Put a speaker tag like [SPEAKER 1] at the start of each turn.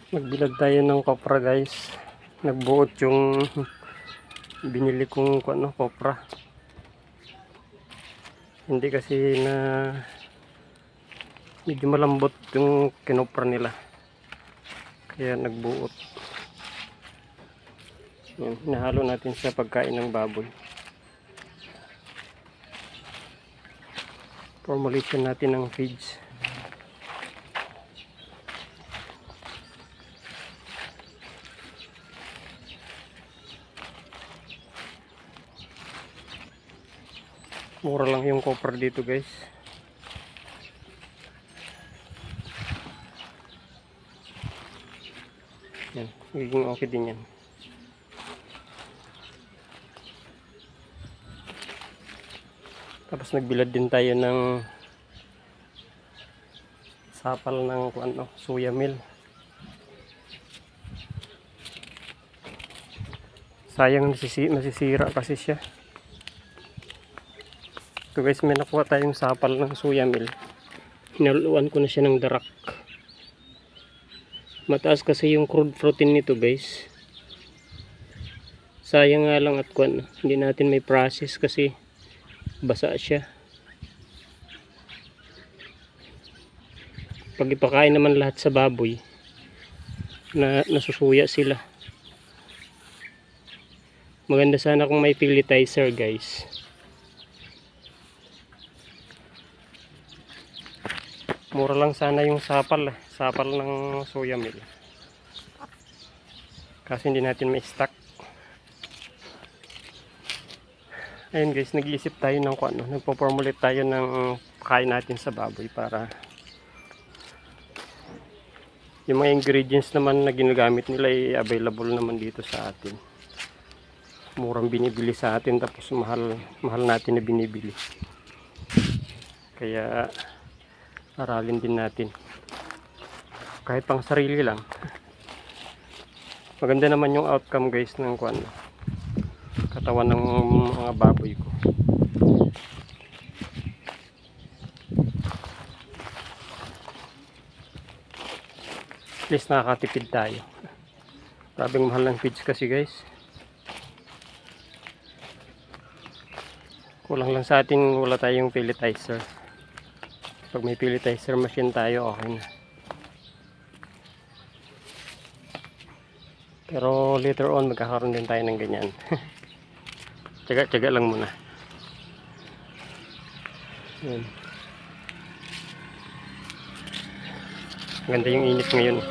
[SPEAKER 1] Magbilad tayo ng kopra guys. Nagbuot yung binili kong kopra. Hindi kasi na medyo malambot yung kinopra nila. Kaya nagbuot. Yan, hinahalo natin sa pagkain ng baboy. Formulation natin ng feeds. Mura lang yung copper dito guys. Yan, magiging okay din yan. Tapos nagbilad din tayo ng sapal ng soya meal. Sayang masisira kasi siya. Ito guys, may nakuha tayong sapal ng soya meal. Hinaluan ko na siya ng darak. Mataas kasi yung crude protein nito guys. Sayang nga lang at hindi natin may process kasi basa siya. Pag ipakain naman lahat sa baboy, nasusuya sila. Maganda sana kung may pelletizer guys. Mura lang sana yung sapal ng soya meal. Kasi hindi natin may stock. Ayun guys, nag-iisip tayo ng nagpo-formulate tayo ng pakain natin sa baboy para yung mga ingredients naman na ginagamit nila ay available naman dito sa atin. Murang binibili sa atin tapos mahal natin na binibili. Kaya aralin din natin. Kahit pang sarili lang. Maganda naman yung outcome guys ng katawan ng mga baboy ko. At least nakakatipid tayo. Grabing mahal ng feeds kasi guys. Kulang lang sa atin wala tayong pelletizer. Pag may pelletizer machine tayo, okay na. Pero later on magkakaroon din tayo ng ganyan. Tiyaga lang muna. Yan. Ganda yung init ngayon.